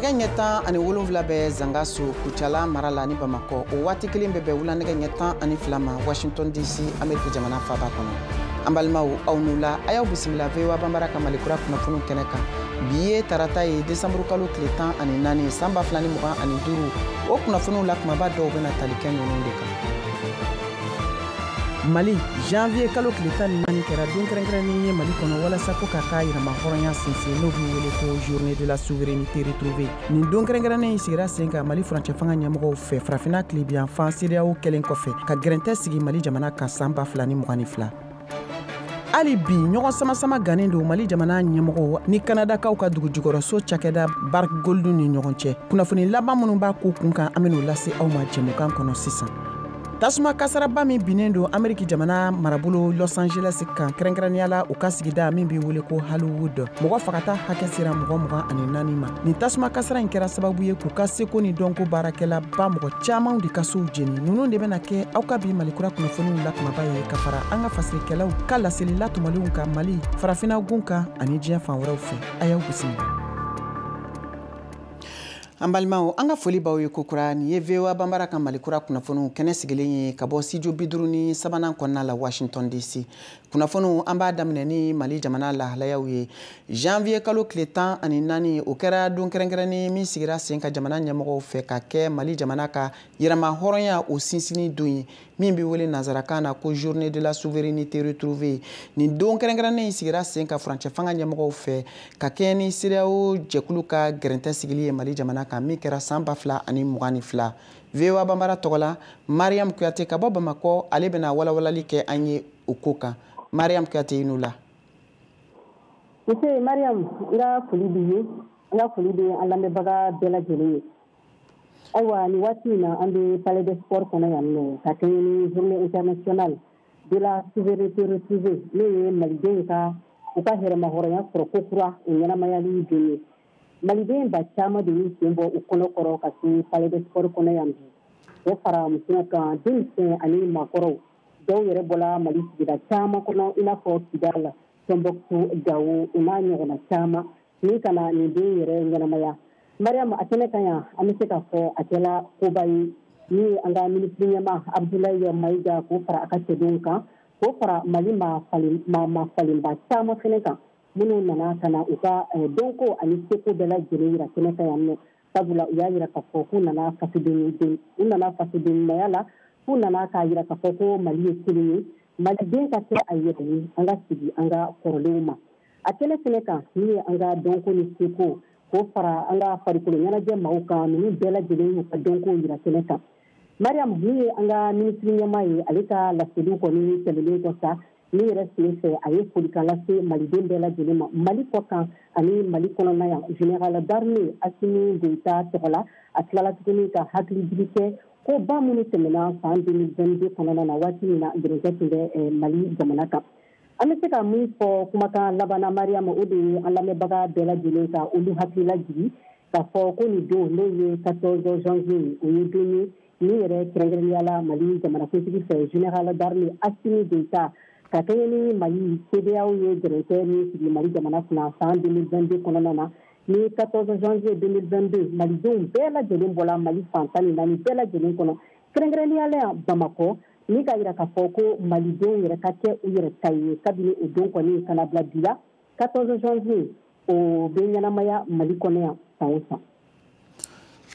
nɛgɛ ɲɛ 17 bɛ Zangaso Kucala mara la ni Bamakɔ o waati kelen bɛ bɛn wula nɛgɛ ɲɛ 12 ma Washington DC Ameriki jamana faaba kɔnɔ. An balimaw aw n'u la a y'aw bisimila VOA Banbara ka Malikura kunnafoniw kɛnɛ kan. Bi ye tarata ye décembre kalo tile 14 san 2025 o kunnafoniw la kumaba dɔw bɛna tali kɛ ninnu de kan. Mali janvier kalo tile 14 kɛra don kɛrɛnkɛrɛnnen ye Mali kɔnɔ walasa ko ka k'a yɛrɛma hɔrɔnya sinsin n'o bɛ wele ko journée de la souveraineté retrouvée. Nin don kɛrɛnkɛrɛnnen in sigira sen kan Mali furancɛ fanga ɲɛmɔgɔw fɛ farafinna tilebiyanfan CEDEAO kɛlen kɔfɛ ka gɛrɛntɛ sigi Mali jamana kan san 2022. Hali bi ɲɔgɔn sama-sama gannen don Mali jamana ɲɛmɔgɔw ni Kanadakaw ka dugujukɔrɔso cakɛda Bark Gold ni ɲɔgɔn cɛ. Kunnafoni laban minnu b'a ko kun kan an bɛn'o lase aw ma jɛmukan kɔnɔ sisan. Tasuma kasaraba min binnen don Ameriki jamana marabolo Los Angeles kan kɛrɛnkɛrɛnnenya la u ka sigida min bɛ wele ko Hollywood. Mɔgɔ fagata hakɛ sera mɔgɔ 24 ma. Nin tasuma kasara in kɛra sababu ye k'u ka seko ni dɔnko baarakɛla ba mɔgɔ camanw de ka sow jeni. Ninnu de bɛna kɛ aw ka bi Malikura kunnafoniw la kumaba ye ka fara an ka fasirikɛlaw ka laseli latumaliw ka Mali, farafinna gun kan ani diɲɛ fan wɛrɛw fɛ. A y'aw bisimila. An balimaw an ka foli b'aw ye kokura nin ye VOA Banbara ka Malikura kunnafoniw kɛnɛ sigilen ye ka bɔ studio 53 kɔnɔna la Washington DC. Kunnafoniw an b'a daminɛ ni Mali jamana lahalayaw ye. Janvier kalo tile 14 o kɛra don kɛrɛnkɛrɛnnen min sigira sen ka jamana ɲɛmɔgɔw fɛ ka kɛ Mali jamana ka yɛrɛma hɔrɔnya o sinsinni don ye min bɛ wele nanzarakan na ko journée de la souveraineté retrouvée. Nin don kɛrɛnkɛrɛnnen in sigira sen ka furancɛ fanga ɲɛmɔgɔw fɛ ka kɛ ni CEDEAO jɛkulu ka gɛrɛntɛ sigili ye Mali jamana kan min kɛra san 2022. VOA Banbara tɔgɔ la Mariam Kuyate ka bɔ Bamakɔ ale bɛna walawalali kɛ an ye o ko kan. Mariam Kuyate n'u la. Monsieur Mariam, ila foli b'i ye, ila foli bɛ an lamɛnbaga bɛɛ lajɛlen ye. Ayiwa nin waati in na an bɛ palais de sport kɔnɔ yan nɔ ka kɛɲɛ ni journée internationale de la souveraineté retrouvée n'o ye malidenw ka u ka hɛrɛma hɔrɔnya sɔrɔ ko kura o ɲɛnamayali don ye. Maliden ba caman de y'u sen bɔ u kɔnɔ kɔrɔ ka se palais de sport kɔnɔ yan bi. O fara musow kan denmisɛn ani maakɔrɔw dɔw yɛrɛ bɔra Mali sigida caman kɔnɔ i n'a fɔ Kidal, Tombouctou, Gao o n'a ɲɔgɔnna caman ni ka na nin den yɛrɛ ɲɛnamaya. Mariam a kɛnɛ kan yan an bɛ se k'a fɔ a kɛla koba ye ni an ka ministre ɲɛma Abdoulaye Mayiga k'o fara a ka cɛdenw kan k'o fara Mali maafalenba caman fɛnɛ kan minnu nana ka na u ka dɔnko ani seko bɛɛ lajɛlen yira kɛnɛ kan yan nɔ sabula u y'a yira k'a fɔ k'u nana fasodenɲumanya la k'u nana k'a yira k'a fɔ ko Mali ye kelen ye maliden ka kɛ a yɛrɛ ye an ka sigi an ka kɔrɔlenw ma. A kɛnɛ fɛnɛ kan min ye an ka dɔnko ni seko k'o fara an ka farikolo ɲɛnajɛ maaw kan ninnu bɛɛ lajɛlen y'u ka dɔnko yira kɛnɛ kan. Mariam min ye an ka ministre ɲɛma ye ale ka laseliw kɔni tɛmɛnen kɔ sa min yɛrɛ sen fɛ a ye folikan lase maliden bɛɛ lajɛlen ma Mali kɔ kan ani Mali kɔnɔna yan général d'armée Assimi Goïta tɔgɔ la a tilala tuguni ka hakilijigi kɛ ko ba minnu tɛmɛna san 2022 kɔnɔna na waati min na gɛrɛntɛ tun bɛ Mali jamana kan. An bɛ se ka min fɔ kumakan labanna Mariam o de ye an lamɛnbaga bɛɛ lajɛlen ka olu hakili lajigi k'a fɔ ko nin don n'o ye 14 janvier o ye don ye min yɛrɛ kɛrɛnkɛrɛnnenya la Mali jamanakuntigi fɛ général d'armée Assimi Goïta ka kɛɲɛ ni Mali CEDEAO ye gɛrɛntɛ min sigi Mali jamana kunna san 2022 kɔnɔna na ni 14 janvier 2022 malidenw bɛɛ lajɛlen bɔra Mali fan 14 bɛɛ lajɛlen kɔnɔ kɛrɛnkɛrɛnnenya la Bamakɔ ni ka yira k'a fɔ ko malidenw yɛrɛ ka kɛ u yɛrɛ ta ye kabini o don kɔni kana bila bi la 14 janvier o bɛ ɲɛnamaya Mali kɔnɔ yan san o san.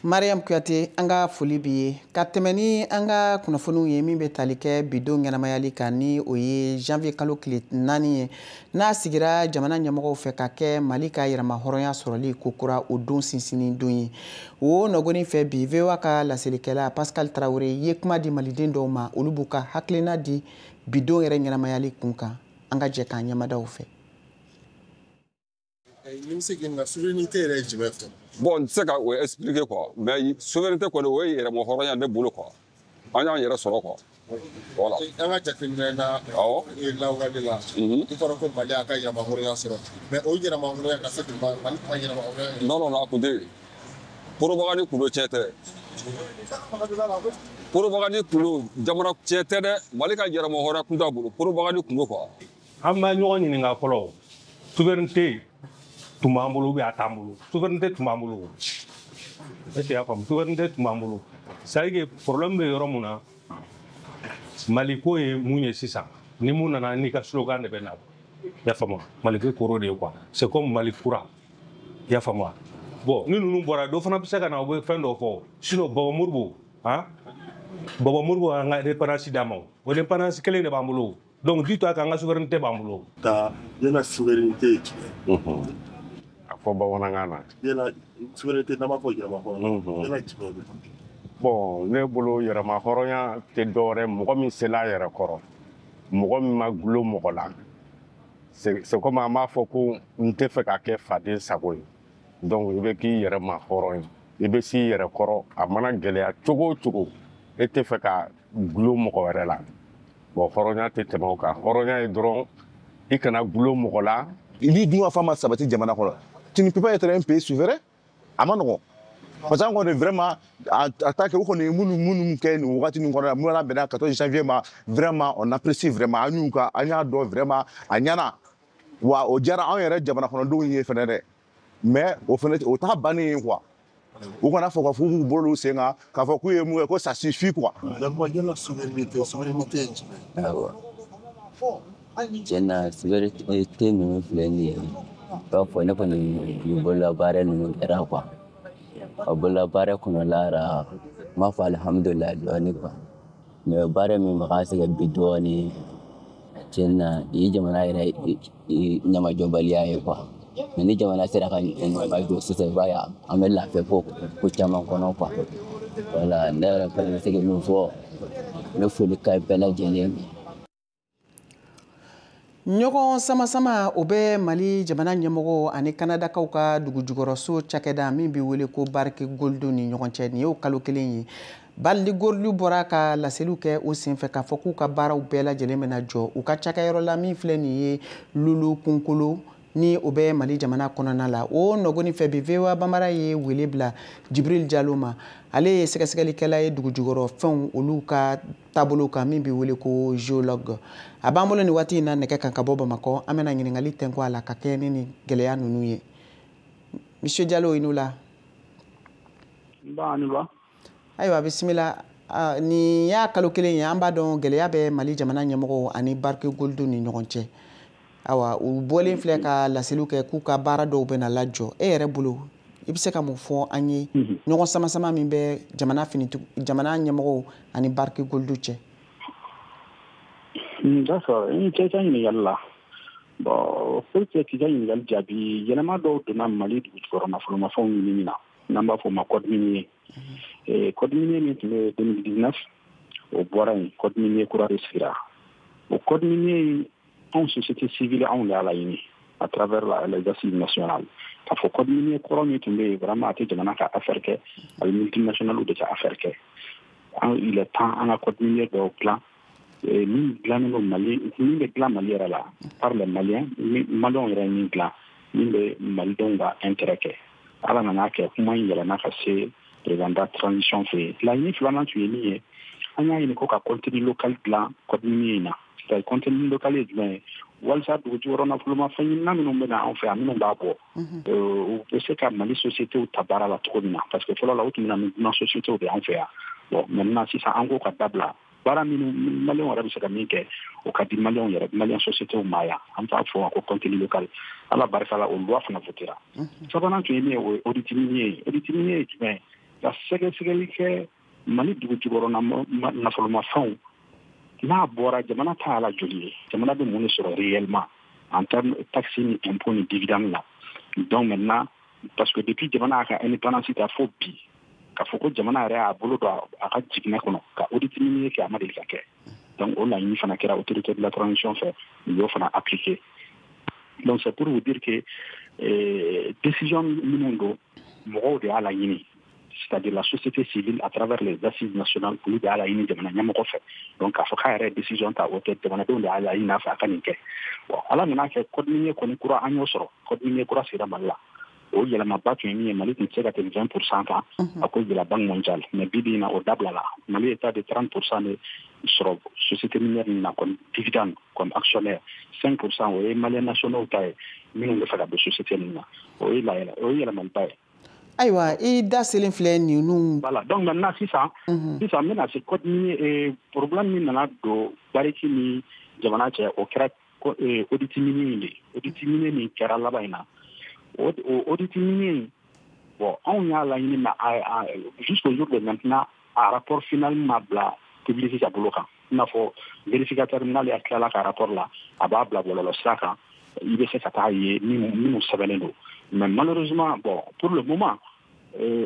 Mariam Kuyate an ka foli b'i ye ka tɛmɛ ni an ka kunnafoniw ye min bɛ tali kɛ bidon ɲɛnamayali kan ni o ye janvier kalo tile 4 ye n'a sigira jamana ɲɛmɔgɔw fɛ ka kɛ Mali ka yɛrɛma hɔrɔnya sɔrɔli kokura o don sinsinni don ye. O nɔgɔnin fɛ bi VOA ka laselikɛla Pascal Traoré ye kuma di maliden dɔw ma olu b'u ka hakilina di bidon yɛrɛ ɲɛnamayali kun kan an ka jɛ k'an ɲɛmadaw fɛ. Bon, n tɛ se ka o expliquer quoi mais souveraineté kɔni o ye yɛrɛma hɔrɔnya ne bolo quoi an y'an yɛrɛ sɔrɔ quoi voilà. An ka jateminɛ na lawale la i fɔra ko Mali a ka yɛrɛma hɔrɔnya sɔrɔ mais o yɛrɛma hɔrɔnya ka se Mali ka yɛrɛma hɔrɔnya. Non a kun tɛ propagande kun do tiɲɛ tɛ propagande kun do jamana tiɲɛ tɛ dɛ Mali ka yɛrɛma hɔrɔnya kun t'a bolo propagande kun do quoi. An bɛ ɲɔgɔn ɲininka fɔlɔ souveraineté tun b'an bolo ou bien a t'an bolo souveraineté tun b'an bolo est-ce que y'a faamu souveraineté tun b'an bolo c'est à dire que problème bɛ yɔrɔ mun na Mali ko ye mun ye sisan ni mun nana n'i ka slogan de bɛ na y'a faamu Mali ko kɔrɔ de ye quoi c'est comme Mali kura y'a faamu bon ni ninnu bɔra dɔ fana bɛ se ka na u bɛ fɛn dɔ fɔ sinon Baba Moribo Baba Moribo an ka indépendance d'a ma o indépendance kelen de b'an bolo donc dis-toi qu'an ka souveraineté b'an bolo. Ta yana souveraineté a fɔ bamanankan na yana souveraineté n'a ma fɔ yɛrɛma hɔrɔnya yana jumɛn de bon ne bolo yɛrɛma hɔrɔnya tɛ dɔwɛrɛ mɔgɔ min sela a yɛrɛ kɔrɔ mɔgɔ min ma gulo mɔgɔ la c'est comme an b'a fɔ ko n tɛ fɛ ka kɛ faden sago ye donc i bɛ k'i yɛrɛ ma hɔrɔn ye i bɛ s'i yɛrɛ kɔrɔ a mana gɛlɛya cogo o cogo e tɛ fɛ ka gulo mɔgɔ wɛrɛ la bon hɔrɔnya tɛ tɛmɛ o kan hɔrɔnya ye dɔrɔn i kana gulo mɔgɔ la ni dun ka fa ma sabati jamana kɔnɔ tu ne peux pas être un pays souverain a ma nɔgɔn parce que an kɔni vraiment en tant que u kɔni ye minnu kɛ nin wagati nin kɔnɔ la minnu labɛnna 14 janvier ma vraiment on apprécie vraiment an y'a dɔn vraiment a ɲɛna wa o diyara anw yɛrɛ jamana kɔnɔdenw ye fɛnɛ dɛ mais o fɛnɛ o t'a bannen ye quoi u kana fɔ ka fɔ k'u bolo sen kan k'a fɔ k'u ye mun kɛ ko ça suffit quoi. d'abord yana souveraineté ye jumɛn awɔ tiɲɛ na souveraineté ninnu filɛ nin ye b'a fɔ ne kɔni bololabaara ninnu kɛra quoi a bololabaara kɔnɔla la n b'a fɔ alihamudulila dɔɔni quoi mais baara min bɛ k'an sɛgɛn bi dɔɔni tiɲɛ na nin ye jamana yɛrɛ ɲamajɔbaliya ye quoi mais ni jamana sera ka ɲamajɔ sisan i b'a ye an bɛ lafiya ko caman kɔnɔ quoi voilà ne yɛrɛ fana bɛ se ka min fɔ n bɛ foli k'a bɛɛ lajɛlen ɲɔgɔn sama-sama o bɛ Mali jamana ɲɛmɔgɔ ani Kanadakaw ka dugujukɔrɔso cakɛda min bɛ wele ko Barrick Gold ni ɲɔgɔn cɛ nin y'o kalo kelen ye Barrick Gold bɔra ka laseliw kɛ o senfɛ k'a fɔ k'u ka baaraw bɛɛ lajɛlen bɛna jɔ u ka cakɛyɔrɔ la min filɛ nin ye Lulu Kunkolo ni o bɛ Mali jamana kɔnɔna la o nɔgɔni fɛ bi VOA Bambara ye wele bila Jibril Jalo ma ale ye sɛgɛsɛgɛlikɛla ye dugujukɔrɔ fɛnw olu ka taabolo kan min bɛ wele ko géologue a b'an bolo ni waati in na nɛgɛ kan ka bɔ Bamakɔ an bɛna ɲininkali tɛnku a la ka kɛ ni gɛlɛya ninnu ye Monsieur Jalo i n'u la ayiwa bisimila nin y'a kalo kelen ye an b'a dɔn gɛlɛya bɛ Mali jamana ɲɛmɔgɔ ani Barrick Gold ni ɲɔgɔn cɛ awa u bɔlen filɛ ka laseliw kɛ k'u ka baara dɔw bɛna lajɔ e yɛrɛ bolo i bɛ se ka mun fɔ an ye ɲɔgɔn sama-sama min bɛ jamana ɲɛmɔgɔw ani Barrick Gold cɛ. D'accord n cɛ ka ɲininkali la bon pour que k'i ka ɲininkali jaabi yɛlɛma dɔw donna Mali dugujukɔrɔ nafolomafɛnw ɲinini na n'an b'a fɔ o ma code minier code minier min tun bɛ 2019 o bɔra yen code minier kura de sigira o code minier anw société civile anw de y'a laɲini à travers les assises nationales k'a fɔ code minier kɔrɔ min tun bɛ yen vraiment a tɛ jamana ka affaire kɛ a bɛ multinationales de ka affaire kɛ il est temps an ka code minier dɔw dilan min dilannen don Mali min bɛ dilan Mali yɛrɛ la par les Maliens Maliens yɛrɛ min dilan min bɛ Malidenw ka intérêt kɛ ala nana kɛ kuma in yɛlɛnna ka se président de transition fɛ yen laɲini filanan tun ye min ye an y'a ɲini ko ka contenu local dilan code minier in na c'est contenu local ye jumɛn ye walasa dugujukɔrɔ nafolomafɛn ɲinina minnu bɛ na anw fɛ yan minnu b'a bɔ u bɛ se ka Mali sociétéw ta baara la cogo min na parce que fɔlɔ la u tun bɛ na ni dunan sociétéw de anw fɛ yan bon maintenant sisan an ko ka dabila baara minnu Maliens yɛrɛ bɛ se ka min kɛ o ka di Maliens yɛrɛ Malien sociétéw ma yan an b'a fɔ ko contenu local ala barika la o loi fana votera sabanan tun ye min ye o ye audit minier ye audit minier ye jumɛn ye ka sɛgɛsɛgɛli kɛ Mali dugujukɔrɔ nafolomafɛnw n'a bɔra jamana t'a la joli ye jamana bɛ mun de sɔrɔ réellement en termes taxe ni impôt ni dividende la donc maintenant parce que depuis jamana y'a ka indépendance ta fo bi k'a fɔ ko jamana yɛrɛ y'a bolo don a ka jiginɛ kɔnɔ ka audit minier kɛ a ma deli ka kɛ donc o laɲini fana kɛra autorité de la transition fɛ u y'o fana appliqué donc c'est pour vous dire que décision minnu don mɔgɔw de y'a laɲini c'est-à-dire la société civile à travers les assises nationales olu de y'a laɲini jamana ɲɛmɔgɔ fɛ donc k'a fɔ k'a yɛrɛ décision ta o tɛ jamanadenw de y'a laɲini a fɛ a ka nin kɛ bon ala nana kɛ code minier kɔni kura an y'o sɔrɔ code minier kura sigira Mali la o yɛlɛmaba tun ye min ye Mali tun tɛ se ka tɛmɛ 20% kan à cause de la banque mondiale mais bi bi in na o dabilala Mali état de 30% de sɔrɔ société minière nin na comme dividende comme actionnaire 5% o ye Maliens nationaux ta ye minnu bɛ fɛ ka don société nin na o ye yɛlɛmaliba ye Aïwa, et da selen filɛ nin nu. Voilà, donc maintenant sisan mina se code minier problème min nana do bariki ni jamana cɛ o kɛra audit minier de audit minier min kɛra laban in na o audit minier bon anw y'a laɲini na jusqu'au jour de maintenant a rapport final ma bila publié ka bolo kan i n'a fɔ vérificateur n'ale y'a tilala ka rapport la a b'a bila bɔlɔlɔ sira kan i bɛ se ka taa ye minnu sɛbɛnnen don mais malheureusement bon pour le moment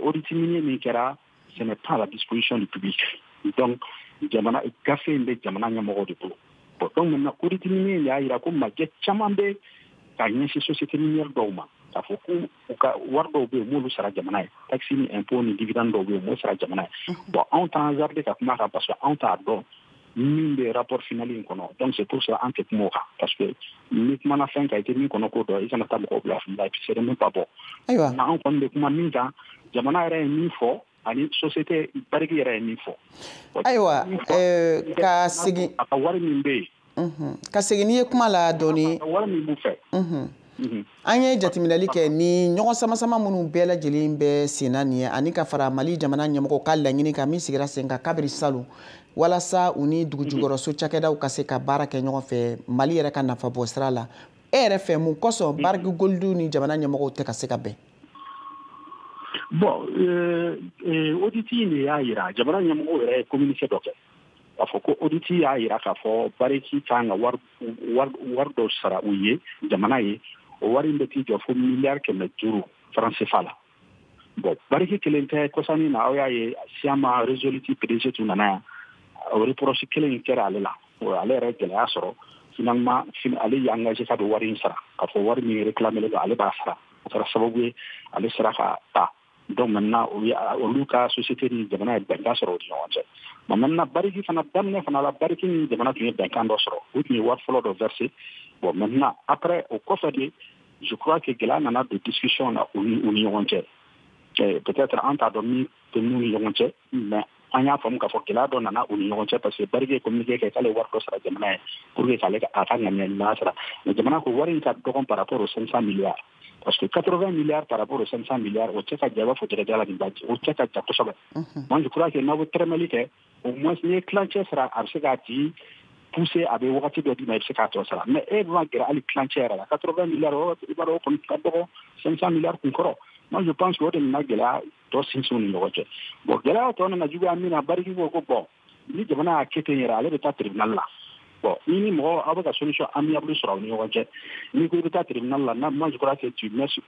audit minier min kɛra ce n'est pas à la disposition du public donc jamana gafe in bɛ jamana ɲɛmɔgɔw de bolo bon donc maintenant audit minier y'a jira ko majɛ caman bɛ ka ɲɛsin société minière dɔw ma k'a fɔ ko u ka wari dɔw bɛ yen m'olu sara jamana ye taxe ni impôt ni dividende dɔw bɛ yen m'o sara jamana ye bon anw t'an hasarder ka kuma kan parce que anw t'a dɔn min bɛ rapport final in kɔnɔ donc c'est pour ça an tɛ kuma o kan parce que ni kumana fɛn kan i tɛ min kɔnɔ k'o dɔn i kana taa mɔgɔw bila fili la et puis c'est même pas bon na anw kɔni bɛ kuma min kan jamana yɛrɛ ye min fɔ ani société bariki yɛrɛ ye min fɔ ayiwa ka segin a ka wari min bɛ yen ka segin n'i ye kuma la dɔɔni wari min b'u fɛ an ye jateminɛli kɛ ni ɲɔgɔn samasama minnu bɛɛ lajɛlen bɛ senna nin ye ani ka fara Mali jamana ɲɛmɔgɔ ka laɲini kan min sigira sen kan kabiri salon walasa u ni dugujukɔrɔso cakɛdaw ka se ka baara kɛ ɲɔgɔn fɛ Mali yɛrɛ ka nafa bɔ sira la e yɛrɛ fɛ mun kosɔn Bariki Goldu ni jamana ɲɛmɔgɔw tɛ ka se ka bɛn bon audit de y'a jira jamana ɲɛmɔgɔw yɛrɛ ye communiqué dɔ kɛ k'a fɔ ko audit y'a jira k'a fɔ Bariki kan ka wari dɔ sara u ye jamana ye o wari in bɛ t'i jɔ fo miliyari 500 francs CFA la bon Bariki kelen tɛ kɔsani na aw y'a ye Siama Resoluti PDG tun nana yan o reproche kelen in kɛra ale la ale yɛrɛ gɛlɛya sɔrɔ finalement ale y'i engagé ka don wari in sara k'a fɔ wari min réclamé don ale b'a sara o kɛra sababu ye ale sera ka taa donc maintenant olu ka société ni jamana ye bɛnkan sɔrɔ o ni ɲɔgɔn cɛ mais maintenant Bariki fana daminɛ fana la Bariki ni jamana tun ye bɛnkan dɔ sɔrɔ o tun ye wari fɔlɔ dɔ versé bon maintenant après au kɔfɛ de je crois que gɛlɛya nana don discussion na u ni ɲɔgɔn cɛ peut-être an t'a dɔn min tɛ n'u ni ɲɔgɔn cɛ mais an y'a faamu k'a fɔ gɛlɛya dɔ nana u ni ɲɔgɔn cɛ parce que Bariki ye communiqué kɛ k'ale wari dɔ sara jamana ye pour que k'ale a ka ŋaniya sara mais jamana ko wari in ka dɔgɔn par rapport aux 500 milliards parce que 80 milliards par rapport aux 500 milliards o cɛ ka ja i b'a fɔ jɛgɛja la nin baji o cɛ ka ja kosɛbɛ moi je crois que n'a bɛ tɛrɛmɛli kɛ au moins n'i ye tilancɛ sara a bɛ se k'a tigi pousser a bɛ wagati dɔ d'i ma i bɛ se k'a tɔ sara mais e bɛ gɛrɛ hali tilancɛ yɛrɛ la 80 milliards i b'a dɔn o kɔni ka dɔgɔ 500 milliards kun kɔrɔ moi je pense que o de nana gɛlɛya tɔ sinsin u ni ɲɔgɔn cɛ bon gɛlɛya tɔ nana juguya min na Bariki ko ko bon ni jamana y'a kɛ ten yɛrɛ ale bɛ taa tribunal la bon ni mɔgɔ aw bɛ ka solution amiable sɔrɔ aw ni ɲɔgɔn cɛ n'i ko i bɛ taa tribunal la moi je crois que tu mets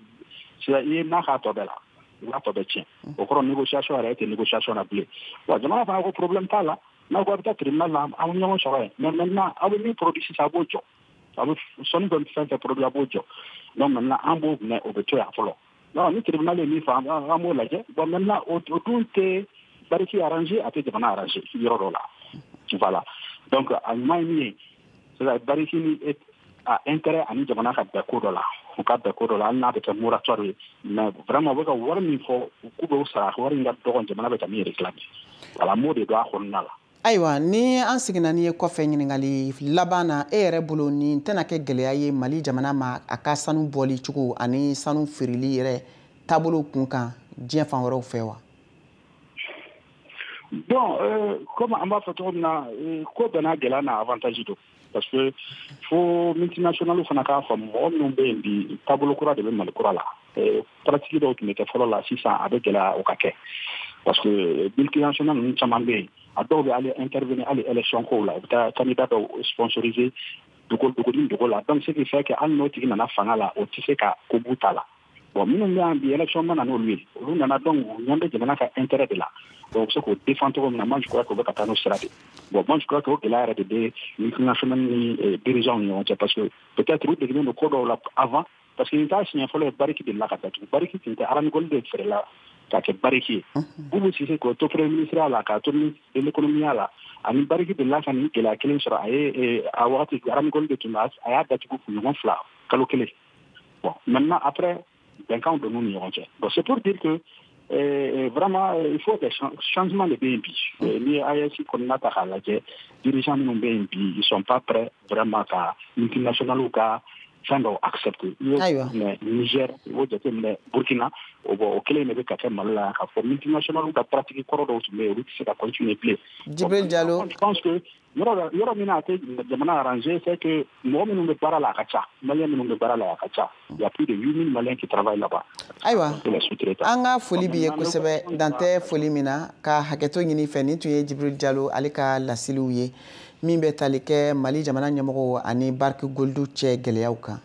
i ye n'a k'a tɔ bɛɛ la i b'a tɔ bɛɛ tiɲɛ o kɔrɔ négociation yɛrɛ tɛ négociation na bilen wa jamana fana ko problème t'a la n'aw ko a bɛ taa tribunal la aw ni ɲɔgɔn sɔrɔ yen mais maintenant aw bɛ min produit sisan a b'o jɔ a bɛ sɔnni dɔ fɛn fɛn produit a b'o jɔ donc maintenant an b'o minɛ o bɛ to yan fɔlɔ non ni tribunal ye min fɔ an b'o lajɛ bon maintenant o dun tɛ Bariki arrangé a tɛ jamana arrangé yɔrɔ dɔ la voilà donc a ɲuman ye min ye c'est Bariki ni a intérêt ani jamana ka bɛn ko dɔ la u ka bɛn ko dɔ la hali n'a bɛ kɛ moratoire ye mais vraiment u bɛ ka wari min fɔ k'u bɛ sara wari in ka dɔgɔ jamana bɛ ka min réclamer voilà m'o de don a kɔnɔna la. Ayiwa ni an seginna n'i ye kɔfɛ ɲininkali laban na e yɛrɛ bolo nin tɛna kɛ gɛlɛya ye Mali jamana ma a ka sanu bɔli cogo ani sanu feereli yɛrɛ taabolo kun kan diɲɛ fan wɛrɛw fɛ wa? Bon comme an b'a fɔ cogo min na ko bɛɛ n'a gɛlɛya n'a avantage don parce que fo multinational fana k'a faamu mɔgɔ minnu bɛ yen bi taabolo kura de bɛ Mali kura la pratique dɔw tun bɛ kɛ fɔlɔ la sisan a bɛ gɛlɛya o ka kɛ parce que multinational ninnu caman bɛ yen a dɔw bɛ hali intervenir hali élection kow la u bɛ taa candidat dɔw sponsoriser dogo la donc ce qui fait que hali n'o tigi nana fanga la o tɛ se ka ko b'u ta la bon minnu bɛ yan bi élection mana n'olu ye olu nana donc u ɲɛ bɛ jamana ka intérêt de la donc u bɛ se k'o défend cogo min na moi je crois que u bɛ ka taa n'o sira de bon moi je crois que o gɛlɛya yɛrɛ de bɛ multinational ni dirigeants ni ɲɔgɔn cɛ parce que peut-être u degelen don ko dɔw la avant parce que nin t'a siɲɛ fɔlɔ ye Bariki de la ka datugu Bariki tun tɛ Aramikoli de feerela k'a kɛ Bariki ye Boubou Cissé k'o to premier ministre la k'a to ministre de l'économie la ani Bariki de la ka nin gɛlɛya kelen sɔrɔ a ye a wagati Aramikoli de tun b'a a y'a datugu kunɲɔgɔn 2 kalo kelen bon maintenant après bɛnkanw donn'u ni ɲɔgɔn cɛ bon c'est pour dire que vraiment il faut des changements de bɛ yen bi ni ye AES kɔnɔna ta k'a lajɛ dirigeants minnu bɛ yen bi ils sont pas prêts vraiment ka multinationaux ka fɛn dɔw accepté mais Niger o jateminɛ Burkina o kelen de bɛ ka kɛ Mali la k'a fɔ multinational ka pratique kɔrɔ dɔw tun bɛ yen olu tɛ se ka continuer bilen. Djibril Diallo, je pense que yɔrɔ min a tɛ jamana arrangé c'est que mɔgɔ minnu bɛ baara la a ka ca maliyɛn minnu bɛ baara la a ka ca il y a plus de 8000 Maliens qui travaillent là-bas. Ayiwa an ka foli b'i ye kosɛbɛ dan tɛ foli min na ka hakɛto ɲini fɛ nin tun ye Djibril Diallo ale ka laseliw ye min bɛ tali kɛ Mali jamana ɲɛmɔgɔw ani Barki Goldu cɛ gɛlɛyaw kan.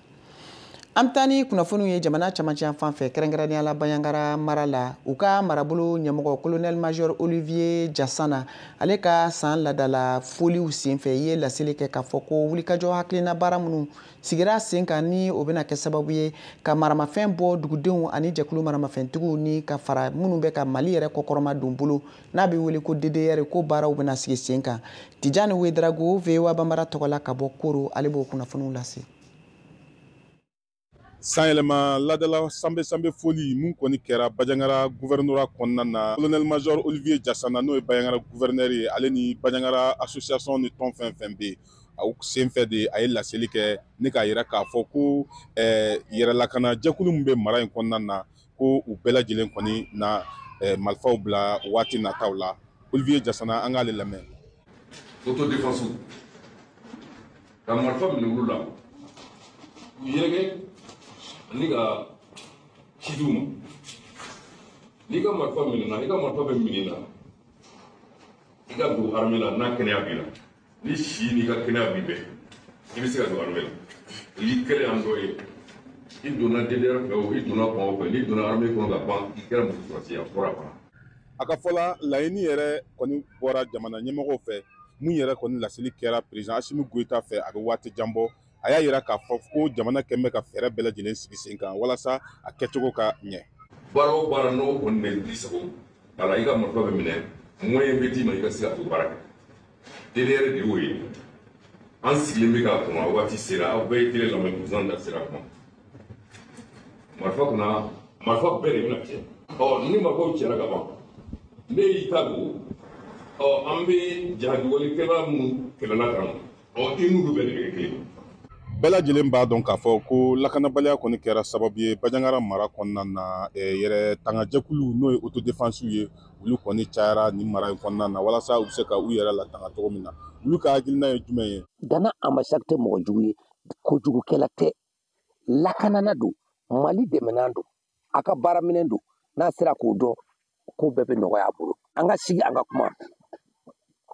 An bɛ taa ni kunnafoniw ye jamana camancɛ fan fɛ kɛrɛnkɛrɛnnenya la Baɲaŋara mara la u ka marabolo ɲɛmɔgɔ colonel major Olivier Jassana ale ka san ladala foliw senfɛ ye laseli kɛ k'a fɔ ko wulikajɔ hakilina baara minnu sigira sen kan ni o bɛna kɛ sababu ye ka maramafɛn bɔ dugudenw ani jɛkulu maramafɛntigiw ni ka fara minnu bɛ ka Mali yɛrɛ kɔkɔrɔma don bolo n'a bɛ wele ko DDR ko baaraw bɛna sigi sen kan. Tijani Wedrago VOA Bambara tɔgɔla ka bɔ Koro ale b'o kunnafoniw lase. Sanyɛlɛma ladala sanbe foli mun kɔni kɛra Baɲaŋara gouvernorat kɔnɔna na colonel major Olivier Jassana n'o ye Baɲaŋara gouverneur ye ale ni Baɲaŋara association ni tɔn fɛn fɛn bɛ yen senfɛ de a ye laseli kɛ ne k'a yira k'a fɔ ko yɛrɛlakana jɛkulu min bɛ mara in kɔnɔna na ko u bɛɛ lajɛlen kɔni na marifaw bila waati nataw la. Olivier Jassana an k'ale lamɛn. Autodéfense ka marifa minɛ olu la u yɛrɛkɛ ni ka cidiw ma n'i ka marifa minɛna i ka marifa bɛ minɛ i ka don armée la n'a kɛnɛya b'i la ni si n'i ka kɛnɛya b'i bɛɛ i bɛ se ka don armée la i kɛlɛ yan dɔ ye i donna DDR fɛ o i donna kɔn o fɛ n'i donna armée kɔnɔ ka ban i kɛra muso sɔrɔsi a fɔra kɔnɔ. A ka fɔla laɲini yɛrɛ kɔni bɔra jamana ɲɛmɔgɔw fɛ mun yɛrɛ kɔni laseli kɛra président Assimi Goïta fɛ a bɛ waati jan bɔ a y'a yira k'a fɔ ko jamana kɛlen bɛ ka fɛɛrɛ bɛɛ lajɛlen sigi sen kan walasa a kɛcogo ka ɲɛ. Baara o baara n'o kɔni bɛ i sago a la i ka marifa bɛ minɛ moyen bɛ d'i ma i ka se ka to baara kɛ DDR de y'o ye an sigilen bɛ k'a kuma waati sera aw bɛɛ ye télé lamɛn président da sera kuma marifa kunna marifa bɛɛ de bɛna cɛ ni marifaw cɛra ka ban ne y'i ta don an bɛ jahagiwalikɛla minnu kɛlɛla kan i n'olu bɛɛ de bɛ kɛ kelen. Bɛɛ lajɛlen b'a dɔn k'a fɔ ko lakanabaliya kɔni kɛra sababu ye Baɲaŋara mara kɔnɔna na yɛrɛ tangajɛkulu n'o ye autodéfense ye olu kɔni cayara ni mara in kɔnɔna na walasa u bɛ se ka u yɛrɛ latanga cogo min na olu ka hakilina ye jumɛn ye. Dana ambassade tɛ mɔgɔ jugu ye kojugukɛla tɛ lakanana don Mali dɛmɛnan don a ka baaraminɛn don n'a sera k'o dɔn ko bɛɛ bɛ nɔgɔya a bolo an ka sigi an ka kuma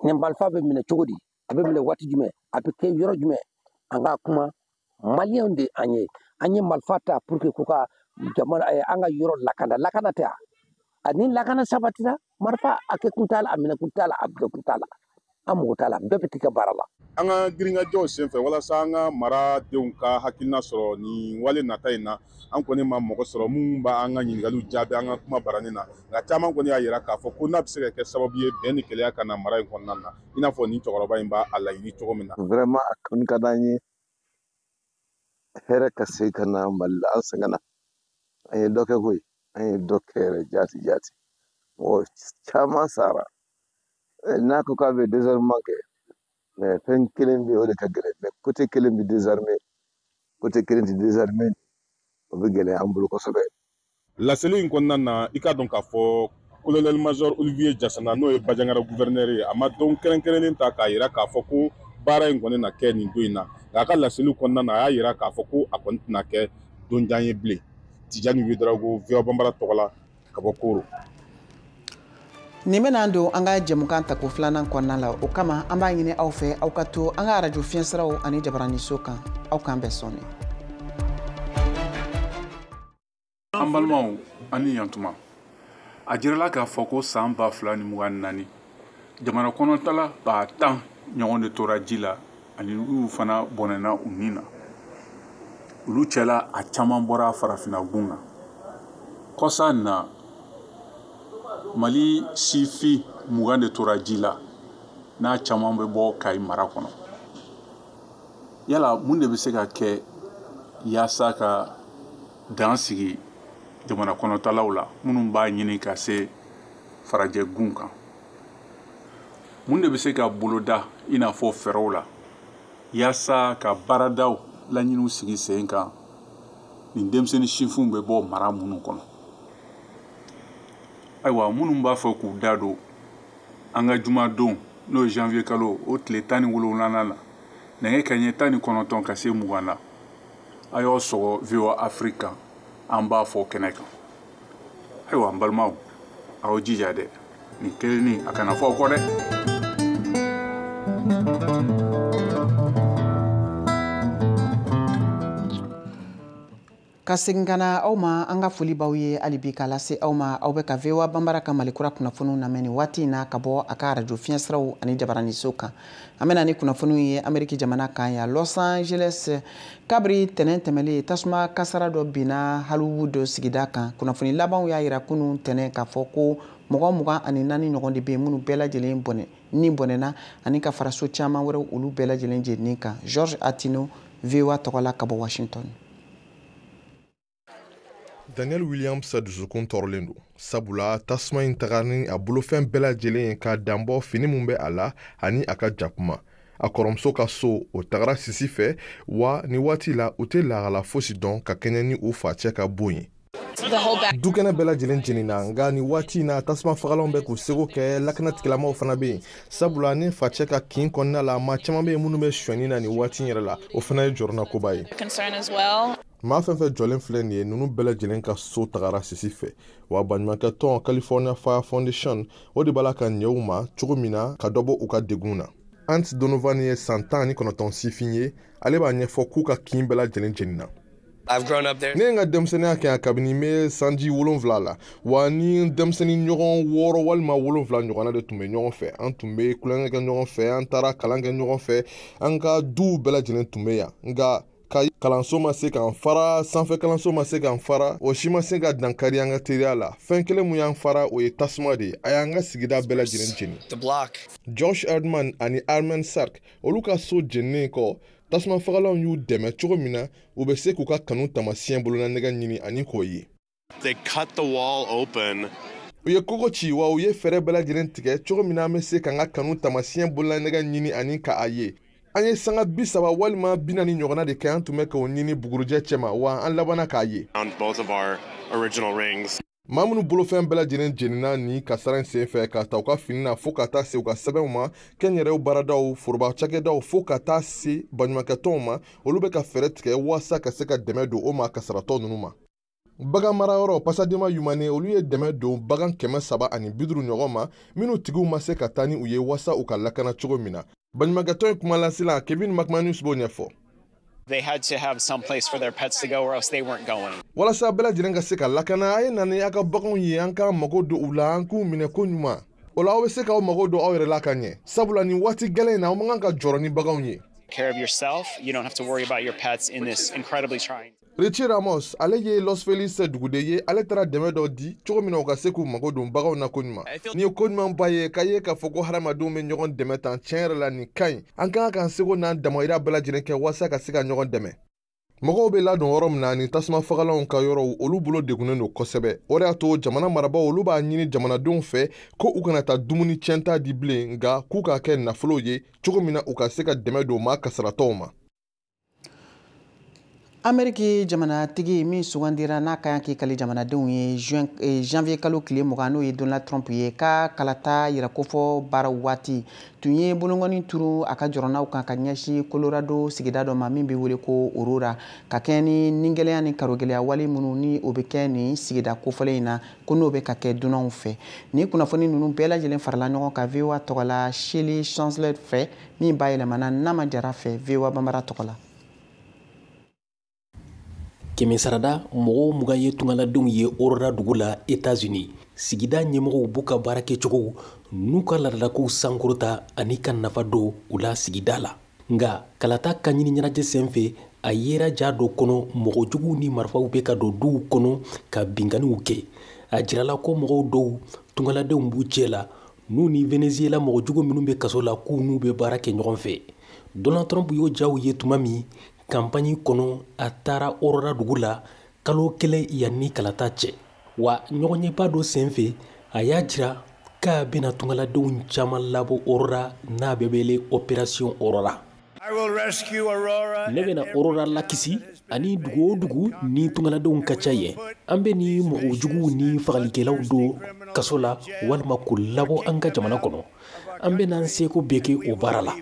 nin marifa bɛ minɛ cogo di a bɛ minɛ waati jumɛn a bɛ kɛ yɔrɔ jumɛn an ka kuma Maliens de an ye marifa ta pour que ko ka jamana an ka yɔrɔ lakana tɛ ani lakana sabatira marifa a kɛ kun t'a la a minɛ kun t'a la a bɛ kun t'a la an mago t'a la bɛɛ bɛ t'i ka baara la. An ka giringajɔw senfɛ walasa an ka maradenw ka hakilina sɔrɔ nin wale nata in na an kɔni ma mɔgɔ sɔrɔ mun b'an ka ɲininkaliw jaabi an ka kuma barani na nka caman kɔni y'a yira k'a fɔ ko n'a bɛ se ka kɛ sababu ye bɛn ni kɛlɛya ka na mara in kɔnɔna na i n'a fɔ nin cɛkɔrɔba in b'a laɲini cogo min na. Vraiment a kɔni ka d'an ye hɛrɛ ka se ka na Mali la an sɛgɛnna an ye dɔ kɛ koyi an ye dɔ kɛ yɛrɛ jaati mɔgɔ caman sara n'a ko k'a bɛ désarmement kɛ mais fɛn kelen bɛ yen o de ka gɛlɛn mais côté kelen bɛ désarmer côté kelen tɛ désarmer o bɛ gɛlɛya an bolo kosɛbɛ. Laseli in kɔnɔna na i ka dɔn k'a fɔ colonel major Olivier Jassana n'o ye Baɲaŋara gouverneur ye a ma don kɛrɛnkɛrɛnnen ta k'a yira k'a fɔ ko baara in kɔni na kɛ nin don in na nka a ka laseliw kɔnɔna na a y'a yira k'a fɔ ko a kɔni tɛna kɛ don jan ye bilen. Tijani Wedrago VOA Bambara tɔgɔla ka bɔ Koro. Nin bɛna don an ka jɛmukan tako filanan kɔnɔna la o kama an b'a ɲini aw fɛ aw ka to an ka radio fiɲɛsiraw ani jabaraniso kan aw k'an bɛɛ sɔnni. An balimaw ani yantuma a jirala k'a fɔ ko san 2024 jamana kɔnɔtala 10 ɲɔgɔn de tora ji la ani olu fana bɔnɛna u nin na olu cɛla a caman bɔra farafina gun na kɔsa na Mali sifi 20 de tora ji la n'a caman bɛ bɔ Kayi mara kɔnɔ yala mun de bɛ se ka kɛ yaasa ka dan sigi jamana kɔnɔtalaw la minnu b'a ɲini ka se farajɛ gun kan mun de bɛ se ka boloda i n'a fɔ fɛɛrɛw la yaasa ka baaradaw laɲiniw sigi sen kan nin denmisɛnnin sifinw bɛ bɔ mara minnu kɔnɔ ayiwa minnu b'a fɔ k'u da don an ka jumadon n'o ye janvier kalo o tile 17 na nɛgɛ kanɲɛ 19 ka se 20 na a y'aw sɔgɔ VOA Afrique an b'a fɔ kɛnɛ kan ayiwa n balimaw aw jija dɛ nin kelenni a kana fɔ aw kɔ dɛ ka segin kana aw ma an ka foli b'aw ye hali bi k'a lase aw ma aw bɛ ka VOA Banbara ka Malikura kunnafoniw lamɛn nin waati in na ka bɔ a ka radio fiɲɛsiraw ani jabaraniso kan an bɛna ni kunnafoniw ye Ameriki jamana kan ya Los Angeles kabiri tɛnɛn tɛmɛlen tasuma kasara dɔ binna Hollywood sigida kan kunnafoni labanw y'a yira kunun tɛnɛn k'a fɔ ko mɔgɔ 24 ɲɔgɔn de bɛ yen minnu bɛɛ lajɛlen bɔnɛna ani ka fara so caman wɛrɛ olu bɛɛ lajɛlen jeninin kan George Atino VOA tɔgɔla ka bɔ Washington. Daniel Williams dusukun tɔɔrɔlen don sabula tasuma in tagarani a bolofɛn bɛɛ lajɛlen ye ka danbɔ fini mun bɛ a la ani a ka jakuma a kɔrɔmuso ka so o tagara sisi fɛ wa ni waati la u tɛ lahala fosi dɔn ka kɛɲɛ ni u facɛ ka bon ye dukɛnɛ bɛɛ lajɛlen jenina nka ni waati na tasuma fagalanw bɛ k'u seko kɛ lakanatigilamɔgɔw fana bɛ yen sabula ni facɛ ka kin kɔnɔna la maa caman bɛ yen minnu bɛ suɲɛni na ni waati yɛrɛ la o fana ye jɔrɔna koba ye maa fɛn fɛn jɔlen filɛ nin ye ninnu bɛɛ lajɛlen ka so tagara sisi fɛ wa baɲumankɛ tɔn California Fire Foundation o de b'a la ka ɲɛ u ma cogo min na ka dɔ bɔ u ka degun na Ant Donovan ye san 19 sifin ye ale b'a ɲɛfɔ k'u ka kin bɛɛ lajɛlen jenina ne ye n ka denmisɛnniya kɛ a kabini n bɛ sanji 7 la wa ni denmisɛnnin ɲɔgɔn 6 walima 7 ɲɔgɔnna de tun bɛ ɲɔgɔn fɛ an tun bɛ kulonkɛ kɛ ɲɔgɔn fɛ an taara kalan kɛ ɲɔgɔn fɛ an ka duw bɛɛ lajɛlen tun bɛ yan nka kalanso ma se k'an fara sanfɛ kalanso ma se k'an fara o si ma se ka dankari an ka teriya la fɛn kelen mun y'an fara o ye tasuma de ye a y'an ka sigida bɛɛ lajɛlen jeni Josh Erdman ani Armen Sark olu ka so jeninen kɔ tasuma fagalanw y'u dɛmɛ cogo min na u bɛ se k'u ka kanu tamasiyɛn bolona nɛgɛ ɲini ani k'o ye u ye kogo ci wa u ye fɛɛrɛ bɛɛ lajɛlen tigɛ cogo min na an bɛ se k'an ka kanu tamasiyɛn bolona nɛgɛ ɲini ani ka a ye an ye sanga 30 walima 40 ɲɔgɔnna de kɛ an tun bɛ k'o ɲini bugurujɛ cɛma wa an labanna k'a ye maa minnu bolofɛn bɛɛ lajɛlen jenina ni kasara in senfɛ ka ta u ka fini na fo ka taa se u ka sɛbɛnw ma kɛnyɛrɛw baaradaw foroba cakɛdaw fo ka taa se baɲumankɛtɔnw ma olu bɛ ka fɛɛrɛ tigɛ waasa ka se ka dɛmɛ don o ma kasaratɔ ninnu ma bagan marayɔrɔ Pasadena Yumane olu ye dɛmɛ don bagan 350 ɲɔgɔn ma minnu tigiw ma se ka taa ni u ye waasa u ka lakana cogo min na baɲumankɛtɔn ye kuma lasela Kevin McManus b'o ɲɛfɔ They had to have some place for their pets to go or else they weren't going. Walasa bɛɛ lajɛlen ka se ka lakana a ye na ni a ka baganw ye an ka mago don u la an k'u minɛ ko ɲuman o la aw bɛ se k'aw mago don aw yɛrɛ la ka ɲɛ sabula ni waati gɛlɛn in na aw man kan ka jɔrɔ ni baganw ye. Care of yourself, you don't have to worry about your pets in this incredibly trying. Richie Ramos ale ye Los Feliz dugude ye ale taara dɛmɛ dɔ di cogo min na u ka se k'u mago don baganw na ko ɲuman ni ye ko ɲuman ba ye k'a ye k'a fɔ ko hadamadenw bɛ ɲɔgɔn dɛmɛ tan tiɲɛ yɛrɛ la nin ka ɲi an kan k'an seko n'an damayira bɛɛ lajɛlen kɛ walasa ka se ka ɲɔgɔn dɛmɛ mɔgɔw bɛ ladon yɔrɔ min na ni tasuma fagalanw ka yɔrɔw olu bolo degunnen don kosɛbɛ o de y'a to jamana marabaaw olu b'a ɲini jamanadenw fɛ ko u kana taa dumuni tiɲɛta di bilen nka k'u ka kɛ nafolo ye cogo min na u ka se ka dɛmɛ don maa kasaratɔw ma Ameriki jamanatigi min sugandira n'a ka k'i kali jamanadenw ye janvier kalo tile 20 n'o ye Donald Trump ye ka kalata yira ko fɔ baara waati tun ye bolongɔni turu a ka jɔrɔnaw kan ka ɲɛsin Colorado sigida dɔ ma min bɛ wele ko Aurora ka kɛ ni nigɛlɛya ni karogɛlɛya wale minnu ni o bɛ kɛ ni sigida kofɔlen in na ko n'o bɛ ka kɛ dunanw fɛ ni kunnafoni ninnu bɛɛ lajɛlen farala ɲɔgɔn kan VOA tɔgɔla Shelley Chancellor fɛ min bayɛlɛmana Nama Jara fɛ VOA Banbara tɔgɔla Kɛmɛ sarada mɔgɔw 20 ye tungaladenw ye Aurora dugu la États-Unis sigida ɲɛmɔgɔw b'u ka baara kɛcogo n'u ka laadalakow sankɔrɔta ani ka nafa don u la sigida la nka kalata ka ɲini ɲɛnajɛ senfɛ a yera ja dɔ kɔnɔ mɔgɔ juguw ni marifaw bɛ ka don duw kɔnɔ ka binganiw kɛ a jirala ko mɔgɔw dɔw tungaladenw b'u cɛ la n'u ni Venezuela mɔgɔ jugu minnu bɛ kaso la k'u n'u bɛ baara kɛ ɲɔgɔn fɛ Donald Trump y'o jaw ye tuma min campagne kɔnɔ a taara Aurora dugu la kalo kelen yanni kalata cɛ wa ɲɔgɔnɲɛba dɔ senfɛ a y'a jira k'a bɛna tungaladenw caman labɔ Aurora n'a bɛ wele opération Aurora ne bena Aurora lakisi ani dugu o dugu ni tungaladenw ka ca ye an be ni mɔgɔ juguw ni fagalikɛlaw do kaso la walima k'u labɔ an ka jamana kɔnɔ an bena an seko bɛɛ kɛ o baara la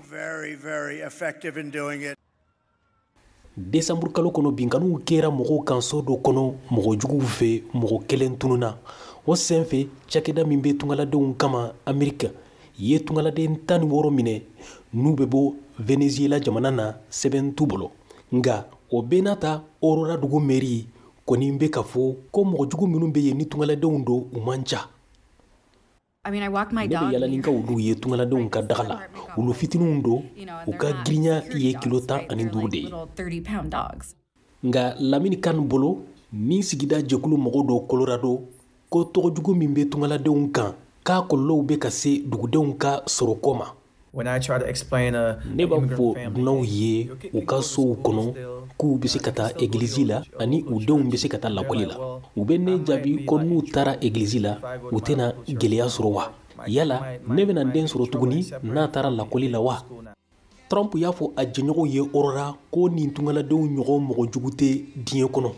desanburu kalo kɔnɔ binkanuw kɛra mɔgɔw kan so dɔ kɔnɔ mɔgɔ juguw fɛ mɔgɔ kelen tununa o senfɛ cakɛda min be tungaladenw kama amerika ye tungaladen 16 minɛ n'u be bɔ venezuela jamana na sɛbɛn t'u bolo nga o bɛɛ n'a ta Aurora dugu meri kɔni be ka fɔ ko mɔgɔ jugu minnu be yen ni tungaladenw do u man ca ne be yala ni ka olu ye tungaladenw ka daga la olu fitininw do u ka girinya ye kilo 15 de ye nga Lamini Kan bolo min sigida jɛkulu mɔgɔ do Colorado ko tɔgɔjugu min be tungaladenw kan k'a kɔlɔlɔw be ka se dugudenw ka sɔrɔko ma ne b'a fɔ dunanw ye u ka sow kɔnɔ k'u be se ka taa egilizi la ani u denw be se ka taa lakɔli la u be ne jaabi ko n'u taara egilizi la u tɛna gwɛlɛya sɔrɔ wa yala ne bena den sɔrɔ tuguni n'a taara lakɔli la wa Trump y'a fɔ a jɛɲɔgɔnw ye Aurora ko nin tungaladenw ɲɔgɔn mɔgɔ jugu tɛ diɲɛ kɔnɔ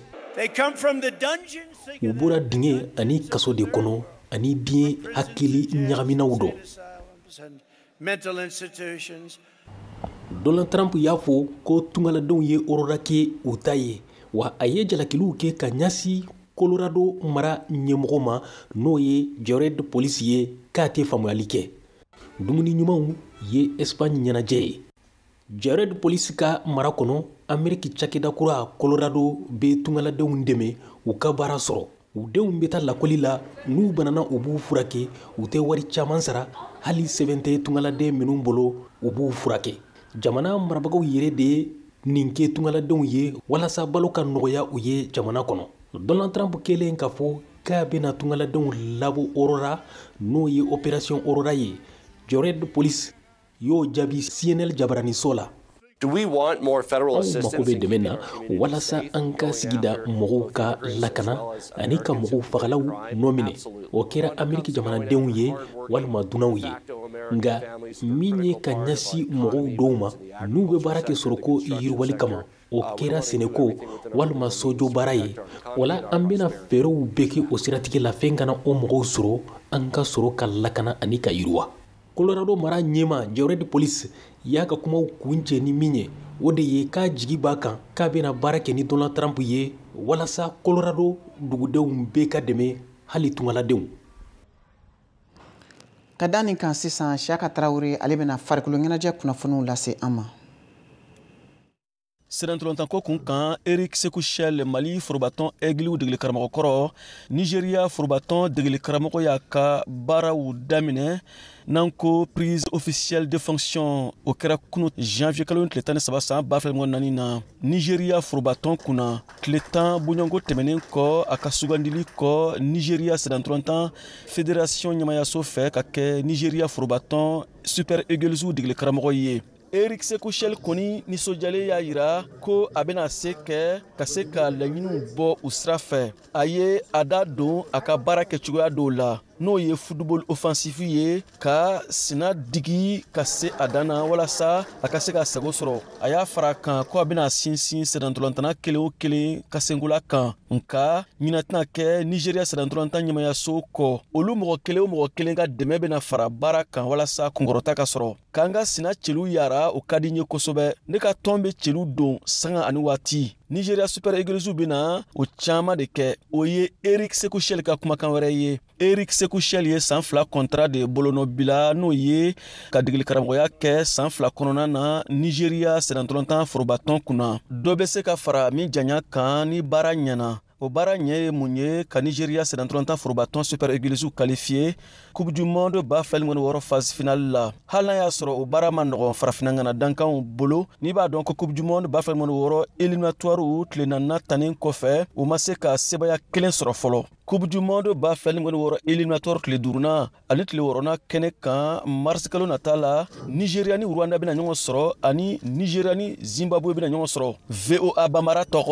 u bɔra diŋɛ ani kaso de kɔnɔ ani diɲɛ hakili ɲagaminaw dɔ Donald Trump y'a fɔ ko tungaladenw ye Aurora kɛ u ta ye wa a ye jalakiliw kɛ ka ɲasi Colorado mara ɲɛmɔgɔ ma n'o ye Jared Polis ye k'a tɛ faamuyali kɛ dumuni ɲumanw ye Espagne ɲɛnajɛ ye Jared Polis ka mara kɔnɔ Ameriki cakɛda kura Colorado be tungaladenw dɛmɛ u ka baara sɔrɔ u denw be taa lakɔli la n'u banana u b'u furakɛ u tɛ wari caman sara hali sɛbɛn tɛ tungaladen minnu bolo u b'u furakɛ jamana marabagaw yɛrɛ de ye nin kɛ tungaladenw ye walasa balo ka nɔgɔya u ye jamana kɔnɔ Donald Trump kɛlen k'a fɔ k'a bena tungaladenw labɔ Aurora n'o ye opération Aurora ye Jared Polis y'o jaabi CNN jabaraniso la anw mako be dɛmɛ na walasa an ka sigida mɔgɔw ka lakana ani ka mɔgɔw fagalaw nɔ minɛ o kɛra Ameriki jamanadenw ye walima dunanw ye nga min ye ka ɲasi mɔgɔw dɔw ma n'u be baara kɛ sɔrɔko yiriwali kama o kɛra sɛnɛko walima sojo baara ye wala an bena fɛɛrɛw bɛɛ kɛ o siratigɛ la fɛn kana o mɔgɔw sɔrɔ an ka sɔrɔ ka lakana ani ka yiriwa Colorado mara ɲɛma Jared Polis y'a ka kumaw kun cɛ ni min ye o de ye k'a jigi b'a kan k'a bena baara kɛ ni Donald Trump ye walasa Colorado dugudenw bɛɛ ka dɛmɛ hali tungaladenw ka da nin kan sisan Siyaka Tarawele ale bena farikolo ɲɛnajɛ kunnafoniw lase an ma Sɛdɛntolantanko kun kan Eric Sekushel Mali forobatɔn Egliw degeli karamɔgɔkɔrɔ Nigeria forobatɔn degeli karamɔgɔ y'a ka baaraw daminɛ n'an ko prise officielle de fonction o kɛra kunu janvier kalo tile 13 san 2024 na Nigeria forobatɔn kunna tile 10 boɲɔngo tɛmɛnen kɔ a ka sugandili kɔ Nigeria sɛdɛntolantan fédération ɲɛmayaso fɛ ka kɛ Nigeria forobatɔn Super Eagles degeli karamɔgɔ ye Eric Sekushel kɔni nisɔndiyalen y'a yira ko a bɛna se kɛ ka se ka laɲiniw bɔ u sira fɛ a ye a da don a ka baara kɛcogoya dɔw la n'o ye football offensif ye ka sina digi ka se a dan na walasa a ka se ka sago sɔrɔ a y'a fara kan ko a bɛna sinsin sɛdɛntolantana kelen o kelen ka sengola kan nka ɲina tɛna kɛ Nigeria sɛdɛntolantan ɲɛmayaso kɔ olu mɔgɔ kelen o mɔgɔ kelen ka dɛmɛ bɛna fara baara kan walasa kunkɔrɔta ka sɔrɔ k'an ka sina cɛliw yara o ka di n ye kosɛbɛ ne ka tɔn bɛ cɛliw don sanga ani waati Nigeria Super Eagles bɛna o caman de kɛ o ye Eric Sekushel ka kumakan wɛrɛ ye Eric Sekushel ye san 2 contrat de bolonɔbila n'o ye ka degeli karamɔgɔya kɛ san 2 kɔnɔna na Nigeria sɛdɛntolantan forobatɔn kunna dɔ bɛ se ka fara min janya kan ni baara ɲɛna o baara ɲɛ ye mun ye ka Nigeria sɛdɛntolantan forobatɔn Super Eagles qualifié Coupe du Monde 2026 phase finale la hali n'a y'a sɔrɔ o baara ma nɔgɔn farafinna ŋana dankanw bolo n'i b'a dɔn ko Coupe du Monde 2026 éliminatoire tile 4 tannen kɔfɛ o ma se ka sebaya kelen sɔrɔ fɔlɔ Coupe du Monde 2026 éliminatoire tile 5nan ani tile 6nan kɛnɛ kan mars kalo nata la Nigeria ni Rwanda bɛna ɲɔgɔn sɔrɔ ani Nigeria ni Zimbabwe bɛna ɲɔgɔn sɔrɔ VOA Bambara tɔgɔ